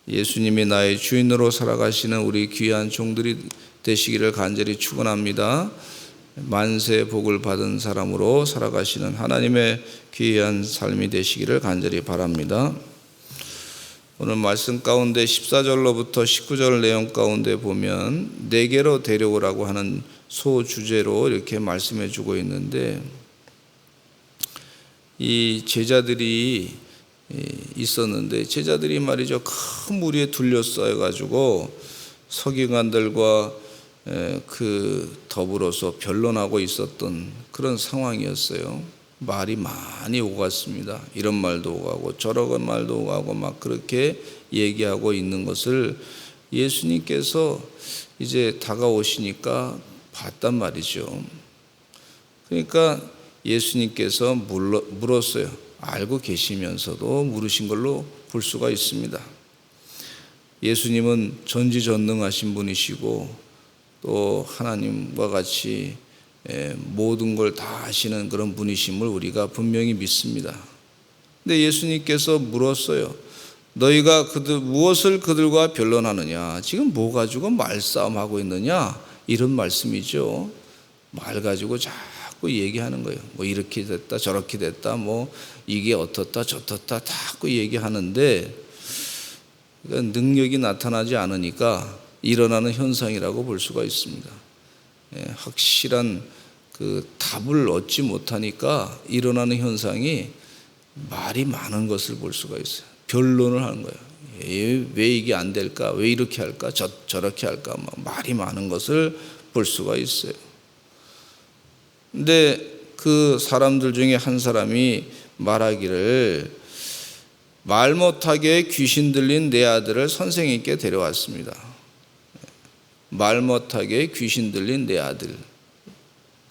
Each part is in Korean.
예수님이 나의 주인으로 살아가시는 우리 귀한 종들이 되시기를 간절히 축원합니다. 만세 복을 받은 사람으로 살아가시는 하나님의 귀한 삶이 되시기를 간절히 바랍니다. 오늘 말씀 가운데 14절로부터 19절 내용 가운데 보면 내게로 데려오라고 하는 소주제로 이렇게 말씀해 주고 있는데, 이 제자들이 있었는데 제자들이 말이죠, 큰 무리에 둘러싸여 가지고 서기관들과 더불어서 변론하고 있었던 그런 상황이었어요. 말이 많이 오갔습니다. 이런 말도 오가고 저런 말도 오가고 막 그렇게 얘기하고 있는 것을 예수님께서 이제 다가오시니까 봤단 말이죠. 그러니까 예수님께서 물었어요. 알고 계시면서도 물으신 걸로 볼 수가 있습니다. 예수님은 전지전능하신 분이시고 또 하나님과 같이 모든 걸 다 아시는 그런 분이심을 우리가 분명히 믿습니다. 근데 예수님께서 물었어요. 너희가 무엇을 그들과 변론하느냐? 지금 뭐 가지고 말싸움하고 있느냐? 이런 말씀이죠. 말 가지고 자꾸 얘기하는 거예요. 뭐 이렇게 됐다 저렇게 됐다, 뭐 이게 어떻다 저떻다 자꾸 얘기하는데 능력이 나타나지 않으니까 일어나는 현상이라고 볼 수가 있습니다. 확실한 답을 얻지 못하니까 일어나는 현상이 말이 많은 것을 볼 수가 있어요. 변론을 하는 거예요. 왜 이게 안 될까? 왜 이렇게 할까? 저렇게 할까? 말이 많은 것을 볼 수가 있어요. 근데 그 사람들 중에 한 사람이 말하기를, 말 못하게 귀신 들린 내 아들을 선생님께 데려왔습니다. 말 못하게 귀신 들린 내 아들.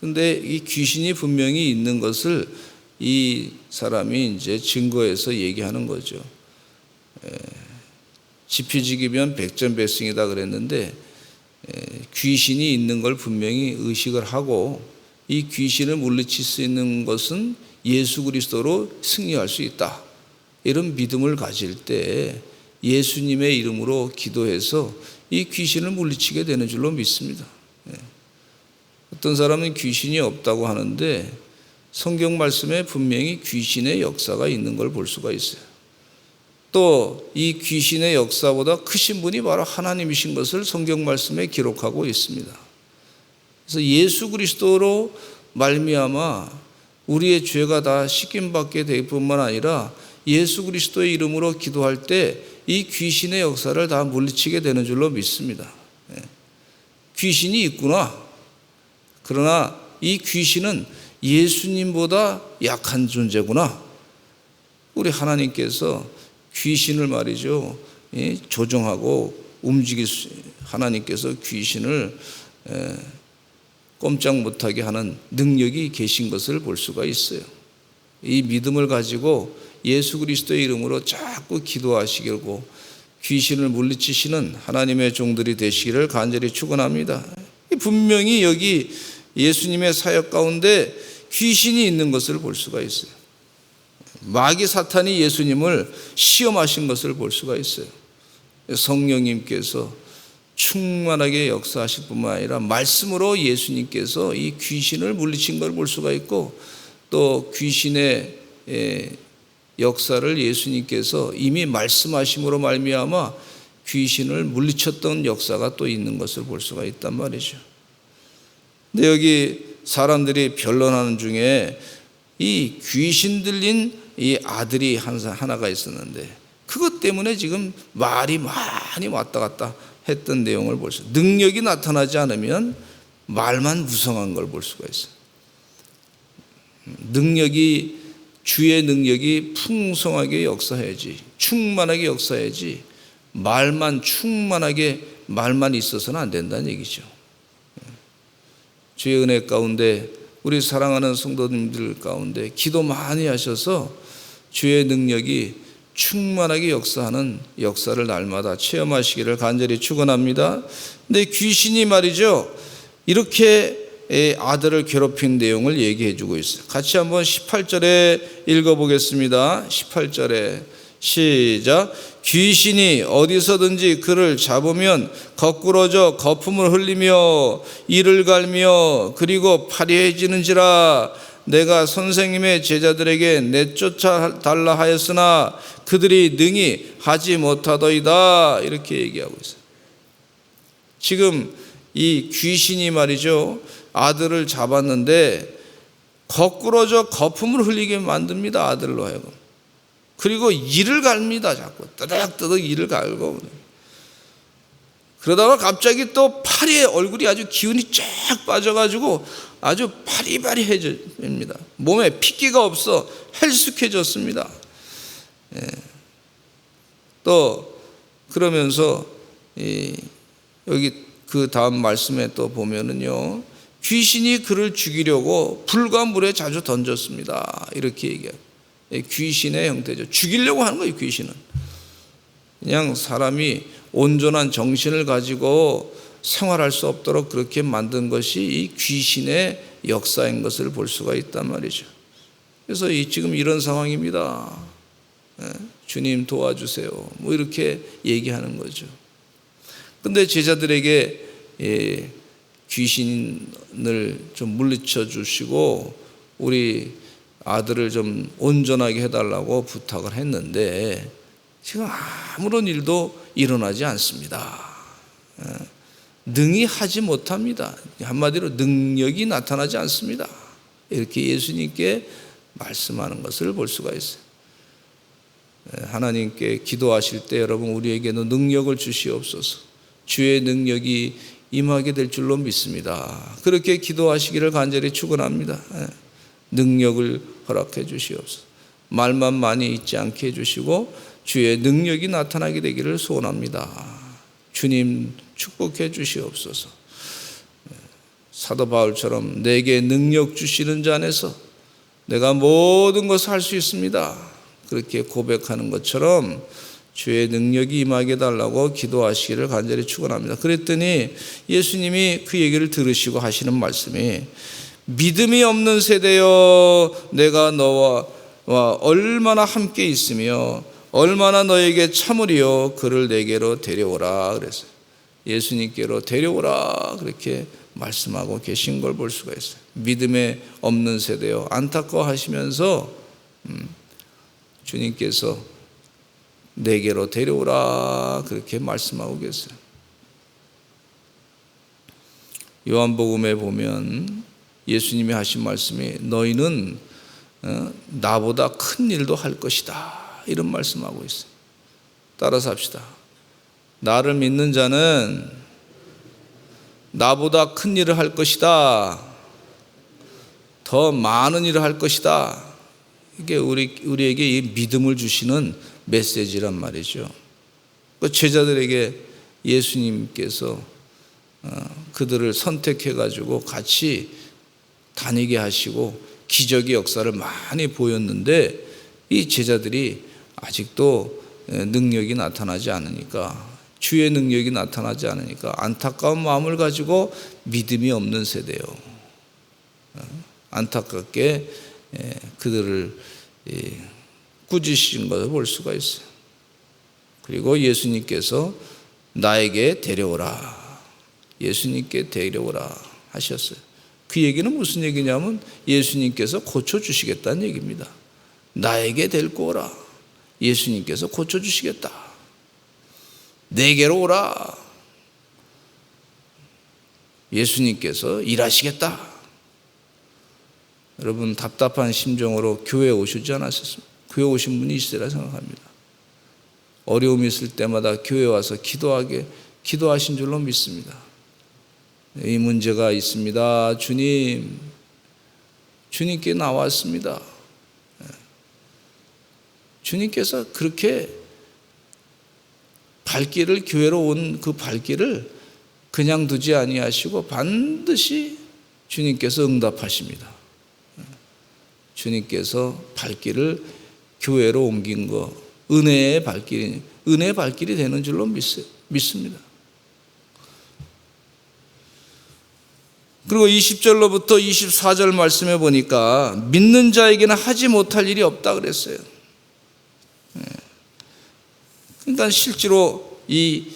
근데 이 귀신이 분명히 있는 것을 이 사람이 이제 증거해서 얘기하는 거죠. 지피지기면 백전백승이다 그랬는데 귀신이 있는 걸 분명히 의식을 하고 이 귀신을 물리칠 수 있는 것은 예수 그리스도로 승리할 수 있다, 이런 믿음을 가질 때 예수님의 이름으로 기도해서 이 귀신을 물리치게 되는 줄로 믿습니다. 어떤 사람은 귀신이 없다고 하는데 성경 말씀에 분명히 귀신의 역사가 있는 걸 볼 수가 있어요. 또 이 귀신의 역사보다 크신 분이 바로 하나님이신 것을 성경 말씀에 기록하고 있습니다. 그래서 예수 그리스도로 말미암아 우리의 죄가 다 씻김받게 될 뿐만 아니라 예수 그리스도의 이름으로 기도할 때 이 귀신의 역사를 다 물리치게 되는 줄로 믿습니다. 귀신이 있구나. 그러나 이 귀신은 예수님보다 약한 존재구나. 우리 하나님께서 귀신을 말이죠, 조종하고 하나님께서 귀신을 꼼짝 못하게 하는 능력이 계신 것을 볼 수가 있어요. 이 믿음을 가지고 예수 그리스도의 이름으로 자꾸 기도하시고 귀신을 물리치시는 하나님의 종들이 되시기를 간절히 축원합니다. 분명히 여기 예수님의 사역 가운데 귀신이 있는 것을 볼 수가 있어요. 마귀 사탄이 예수님을 시험하신 것을 볼 수가 있어요. 성령님께서 충만하게 역사하실 뿐만 아니라 말씀으로 예수님께서 이 귀신을 물리친 걸 볼 수가 있고, 또 귀신의 역사를 예수님께서 이미 말씀하심으로 말미암아 귀신을 물리쳤던 역사가 또 있는 것을 볼 수가 있단 말이죠. 근데 여기 사람들이 변론하는 중에 이 귀신 들린 이 아들이 하나가 있었는데 그것 때문에 지금 말이 많이 왔다 갔다 했던 내용을 볼 수 있어요. 능력이 나타나지 않으면 말만 무성한 걸 볼 수가 있어요. 주의 능력이 풍성하게 역사해야지, 충만하게 역사해야지, 충만하게 말만 있어서는 안 된다는 얘기죠. 주의 은혜 가운데 우리 사랑하는 성도님들 가운데 기도 많이 하셔서 주의 능력이 충만하게 역사하는 역사를 날마다 체험하시기를 간절히 축원합니다. 근데 귀신이 말이죠, 이렇게 아들을 괴롭힌 내용을 얘기해 주고 있어요. 같이 한번 18절에 읽어보겠습니다. 18절에 시작. 귀신이 어디서든지 그를 잡으면 거꾸러져 거품을 흘리며 이를 갈며 그리고 파리해지는지라. 내가 선생님의 제자들에게 내쫓아 달라 하였으나 그들이 능히 하지 못하더이다. 이렇게 얘기하고 있어요. 지금 이 귀신이 말이죠, 아들을 잡았는데 거꾸러져 거품을 흘리게 만듭니다. 아들로 하여금. 그리고 이를 갈입니다. 자꾸 뜨덕뜨덕 이를 갈고. 그러다가 갑자기 또 파리에 얼굴이 아주 기운이 쫙 빠져가지고 아주 파리파리해집니다. 몸에 핏기가 없어 헬쑥해졌습니다. 또 그러면서 여기 그 다음 말씀에 또 보면은요, 귀신이 그를 죽이려고 불과 물에 자주 던졌습니다. 이렇게 얘기해요. 귀신의 형태죠. 죽이려고 하는 거예요. 귀신은 그냥 사람이 온전한 정신을 가지고 생활할 수 없도록 그렇게 만든 것이 이 귀신의 역사인 것을 볼 수가 있단 말이죠. 그래서 지금 이런 상황입니다. 주님 도와주세요. 뭐 이렇게 얘기하는 거죠. 근데 제자들에게 귀신을 좀 물리쳐 주시고 우리 아들을 좀 온전하게 해달라고 부탁을 했는데 지금 아무런 일도 일어나지 않습니다. 능히 하지 못합니다. 한마디로 능력이 나타나지 않습니다. 이렇게 예수님께 말씀하는 것을 볼 수가 있어요. 하나님께 기도하실 때 여러분, 우리에게도 능력을 주시옵소서. 주의 능력이 임하게 될 줄로 믿습니다. 그렇게 기도하시기를 간절히 축원합니다. 능력을 허락해 주시옵소서. 말만 많이 있지 않게 해주시고 주의 능력이 나타나게 되기를 소원합니다. 주님 축복해 주시옵소서. 사도 바울처럼 내게 능력 주시는 자 안에서 내가 모든 것을 할 수 있습니다. 그렇게 고백하는 것처럼 주의 능력이 임하게 해달라고 기도하시기를 간절히 축원합니다. 그랬더니 예수님이 그 얘기를 들으시고 하시는 말씀이, 믿음이 없는 세대여, 내가 너와 얼마나 함께 있으며 얼마나 너에게 참으리요, 그를 내게로 데려오라 그랬어요. 예수님께로 데려오라 그렇게 말씀하고 계신 걸 볼 수가 있어요. 믿음에 없는 세대요, 안타까워하시면서 주님께서 내게로 데려오라 그렇게 말씀하고 계세요. 요한복음에 보면 예수님이 하신 말씀이 너희는 나보다 큰 일도 할 것이다, 이런 말씀하고 있어요. 따라서 합시다. 나를 믿는 자는 나보다 큰 일을 할 것이다, 더 많은 일을 할 것이다. 이게 우리에게 이 믿음을 주시는 메시지란 말이죠. 그 제자들에게 예수님께서 그들을 선택해 가지고 같이 다니게 하시고 기적의 역사를 많이 보였는데 이 제자들이 아직도 능력이 나타나지 않으니까, 주의 능력이 나타나지 않으니까 안타까운 마음을 가지고 믿음이 없는 세대요, 안타깝게 그들을 꾸짖으신 것을 볼 수가 있어요. 그리고 예수님께서 나에게 데려오라, 예수님께 데려오라 하셨어요. 그 얘기는 무슨 얘기냐면 예수님께서 고쳐주시겠다는 얘기입니다. 나에게 데리고 오라, 예수님께서 고쳐주시겠다. 내게로 오라, 예수님께서 일하시겠다. 여러분, 답답한 심정으로 교회에 오시지 않았습니까? 교회 오신 분이 있으리라 생각합니다. 어려움이 있을 때마다 교회에 와서 기도하신 줄로 믿습니다. 이 문제가 있습니다. 주님께 나왔습니다. 주님께서 그렇게 발길을, 교회로 온 그 발길을 그냥 두지 아니하시고 반드시 주님께서 응답하십니다. 주님께서 발길을 교회로 옮긴 거, 은혜의 발길이 되는 줄로 믿습니다. 그리고 20절로부터 24절 말씀해 보니까 믿는 자에게는 하지 못할 일이 없다 그랬어요. 그러니까 실제로 이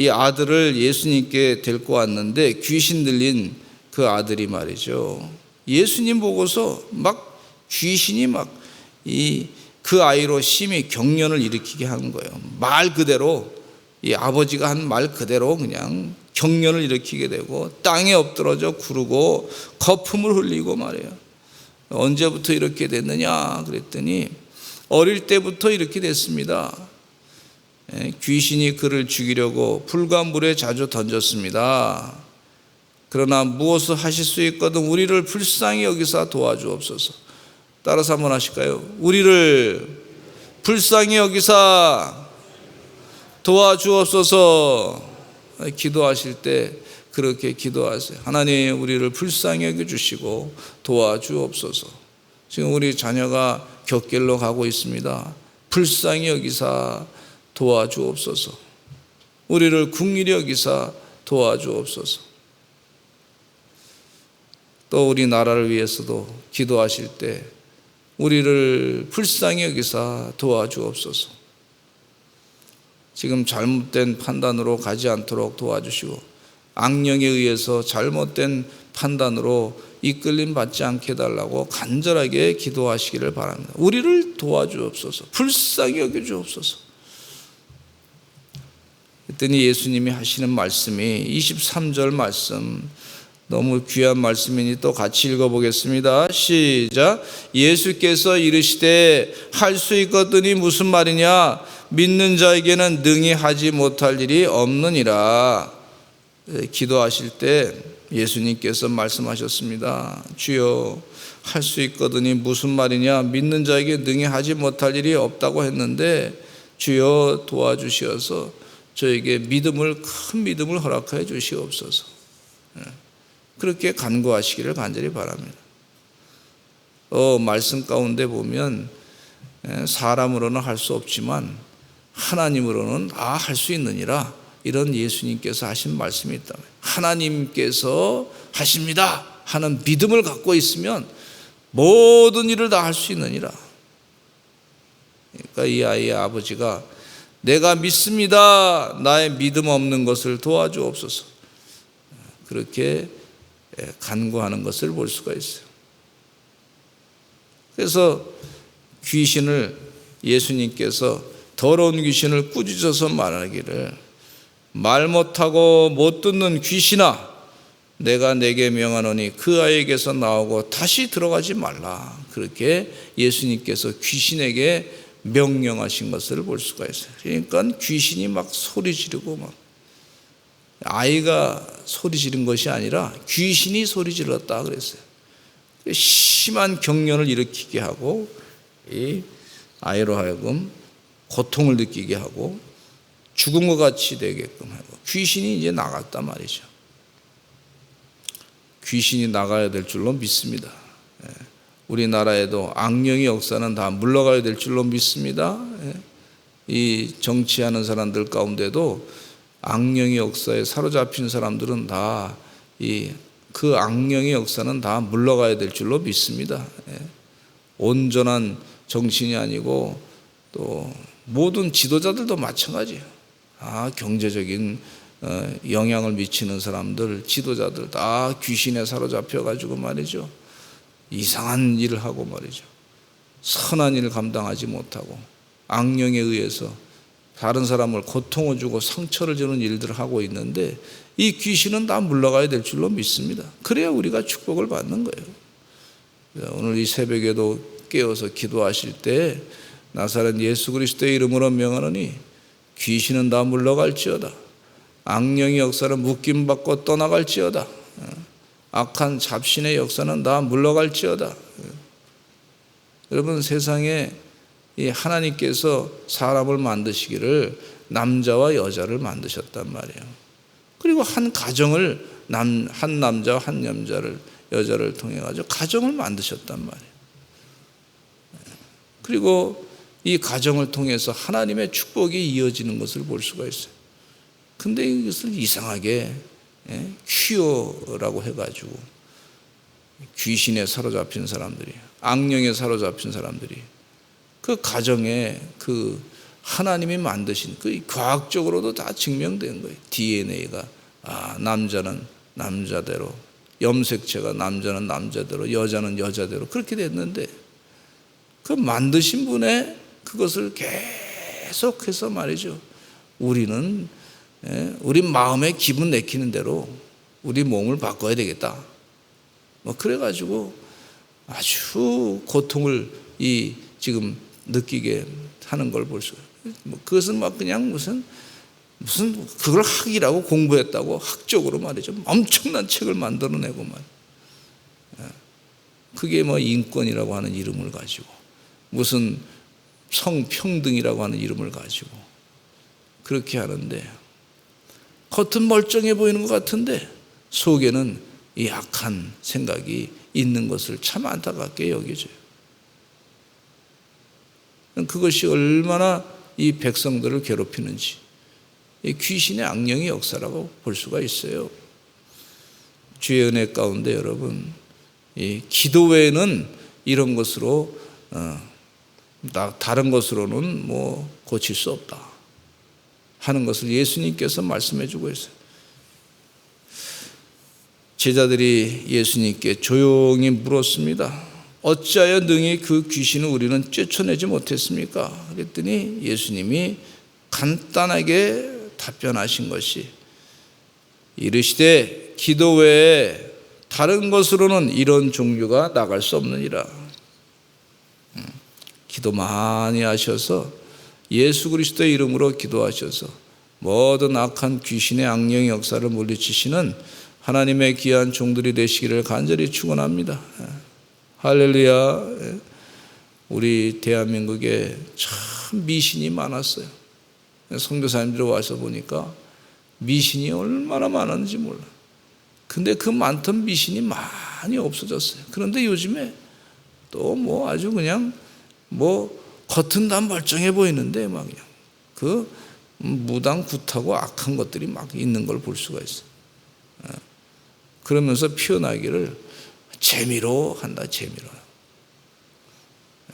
아들을 예수님께 데리고 왔는데 귀신 들린 그 아들이 말이죠. 예수님 보고서 막 귀신이 막 그 아이로 심히 경련을 일으키게 하는 거예요. 말 그대로 이 아버지가 한 말 그대로 그냥 경련을 일으키게 되고 땅에 엎드러져 구르고 거품을 흘리고 말이에요. 언제부터 이렇게 됐느냐 그랬더니 어릴 때부터 이렇게 됐습니다. 귀신이 그를 죽이려고 불과 물에 자주 던졌습니다. 그러나 무엇을 하실 수 있거든 우리를 불쌍히 여기사 도와주옵소서. 따라서 한번 하실까요? 우리를 불쌍히 여기사 도와주옵소서. 기도하실 때 그렇게 기도하세요. 하나님 우리를 불쌍히 여겨주시고 도와주옵소서. 지금 우리 자녀가 격길로 가고 있습니다. 불쌍히 여기사 도와주옵소서. 우리를 긍휼히 여기사 도와주옵소서. 또 우리 나라를 위해서도 기도하실 때 우리를 불쌍히 여기사 도와주옵소서. 지금 잘못된 판단으로 가지 않도록 도와주시고 악령에 의해서 잘못된 판단으로 이끌림 받지 않게 해달라고 간절하게 기도하시기를 바랍니다. 우리를 도와주옵소서. 불쌍히 여겨주옵소서. 그랬더니 예수님이 하시는 말씀이 23절 말씀, 너무 귀한 말씀이니 또 같이 읽어보겠습니다. 시작. 예수께서 이르시되 할 수 있거든이 무슨 말이냐? 믿는 자에게는 능히 하지 못할 일이 없느니라. 기도하실 때 예수님께서 말씀하셨습니다. 주여 할 수 있거든이 무슨 말이냐? 믿는 자에게 능히 하지 못할 일이 없다고 했는데 주여 도와주시어서 저에게 큰 믿음을 허락하여 주시옵소서. 그렇게 간구하시기를 간절히 바랍니다. 말씀 가운데 보면 사람으로는 할 수 없지만 하나님으로는 다 할 수 있느니라, 이런 예수님께서 하신 말씀이 있다면 하나님께서 하십니다 하는 믿음을 갖고 있으면 모든 일을 다 할 수 있느니라. 그러니까 이 아이의 아버지가 내가 믿습니다, 나의 믿음 없는 것을 도와주옵소서, 그렇게 간구하는 것을 볼 수가 있어요. 그래서 귀신을 예수님께서 더러운 귀신을 꾸짖어서 말하기를 말 못하고 못 듣는 귀신아 내가 내게 명하노니 그 아이에게서 나오고 다시 들어가지 말라, 그렇게 예수님께서 귀신에게 명령하신 것을 볼 수가 있어요. 그러니까 귀신이 막 소리 지르고 막 아이가 소리 지른 것이 아니라 귀신이 소리 질렀다 그랬어요. 심한 경련을 일으키게 하고 이 아이로 하여금 고통을 느끼게 하고 죽은 것 같이 되게끔 하고 귀신이 이제 나갔단 말이죠. 귀신이 나가야 될 줄로 믿습니다. 우리나라에도 악령의 역사는 다 물러가야 될 줄로 믿습니다. 이 정치하는 사람들 가운데도 악령의 역사에 사로잡힌 사람들은 다 그 악령의 역사는 다 물러가야 될 줄로 믿습니다. 온전한 정신이 아니고 또 모든 지도자들도 마찬가지예요. 경제적인 영향을 미치는 사람들, 지도자들 다 귀신에 사로잡혀 가지고 말이죠, 이상한 일을 하고 말이죠, 선한 일을 감당하지 못하고 악령에 의해서 다른 사람을 고통을 주고 상처를 주는 일들을 하고 있는데 이 귀신은 다 물러가야 될 줄로 믿습니다. 그래야 우리가 축복을 받는 거예요. 오늘 이 새벽에도 깨어서 기도하실 때 나사렛 예수 그리스도의 이름으로 명하노니 귀신은 다 물러갈지어다, 악령의 역사는 묶임받고 떠나갈지어다, 악한 잡신의 역사는 다 물러갈지어다. 여러분, 세상에 이 하나님께서 사람을 만드시기를 남자와 여자를 만드셨단 말이에요. 그리고 한 가정을 한 남자와 한 여자를 통해 가지고 가정을 만드셨단 말이에요. 그리고 이 가정을 통해서 하나님의 축복이 이어지는 것을 볼 수가 있어요. 근데 이것을 이상하게 퀴어라고 해가지고 귀신에 사로잡힌 사람들이, 악령에 사로잡힌 사람들이 그 가정에 그 하나님이 만드신 그 과학적으로도 다 증명된 거예요. DNA가 남자는 남자대로, 염색체가 남자는 남자대로, 여자는 여자대로 그렇게 됐는데 그 만드신 분의 그것을 계속해서 말이죠. 우리는 우리 마음의 기분 내키는 대로 우리 몸을 바꿔야 되겠다. 뭐 그래가지고 아주 고통을 지금 느끼게 하는 걸 볼 수가 있어요. 그것은 막 그냥 무슨 그걸 학이라고 공부했다고 학적으로 말이죠. 엄청난 책을 만들어내고 말. 그게 뭐 인권이라고 하는 이름을 가지고 무슨 성평등이라고 하는 이름을 가지고 그렇게 하는데 겉은 멀쩡해 보이는 것 같은데 속에는 이 악한 생각이 있는 것을 참 안타깝게 여겨져요. 그것이 얼마나 이 백성들을 괴롭히는지 이 귀신의 악령의 역사라고 볼 수가 있어요. 주의 은혜 가운데 여러분, 이 기도 외에는 이런 것으로 다른 것으로는 뭐 고칠 수 없다 하는 것을 예수님께서 말씀해 주고 있어요. 제자들이 예수님께 조용히 물었습니다. 어찌하여 능히 그 귀신을 우리는 쫓아내지 못했습니까? 그랬더니 예수님이 간단하게 답변하신 것이 이르시되 기도 외에 다른 것으로는 이런 종류가 나갈 수 없느니라. 기도 많이 하셔서 예수 그리스도의 이름으로 기도하셔서 모든 악한 귀신의 악령의 역사를 물리치시는 하나님의 귀한 종들이 되시기를 간절히 축원합니다. 할렐루야. 우리 대한민국에 참 미신이 많았어요. 선교사님들 와서 보니까 미신이 얼마나 많았는지 몰라. 근데 그 많던 미신이 많이 없어졌어요. 그런데 요즘에 또 뭐 아주 그냥 뭐 겉은 다 멀쩡해 보이는데 막 그냥 그 무당굿하고 악한 것들이 막 있는 걸 볼 수가 있어요. 그러면서 피어나기를 재미로 한다. 재미로.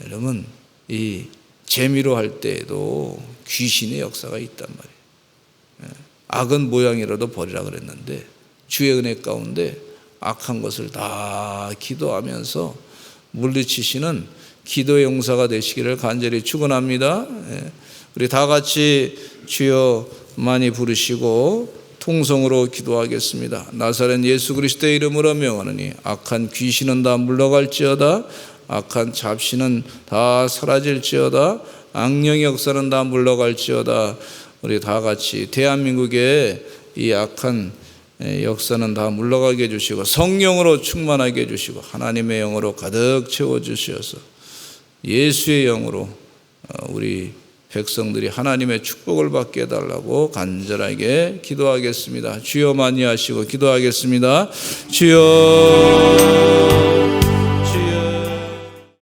여러분 이 재미로 할 때에도 귀신의 역사가 있단 말이에요. 악은 모양이라도 버리라 그랬는데 주의 은혜 가운데 악한 것을 다 기도하면서 물리치시는 기도의 용사가 되시기를 간절히 축원합니다. 우리 다 같이 주여 많이 부르시고 통성으로 기도하겠습니다. 나사렛 예수 그리스도의 이름으로 명하노니 악한 귀신은 다 물러갈지어다. 악한 잡신은 다 사라질지어다. 악령의 역사는 다 물러갈지어다. 우리 다 같이 대한민국의 이 악한 역사는 다 물러가게 해주시고 성령으로 충만하게 해주시고 하나님의 영으로 가득 채워주셔서 예수의 영으로 우리 백성들이 하나님의 축복을 받게 해달라고 간절하게 기도하겠습니다. 주여 많이 하시고 기도하겠습니다. 주여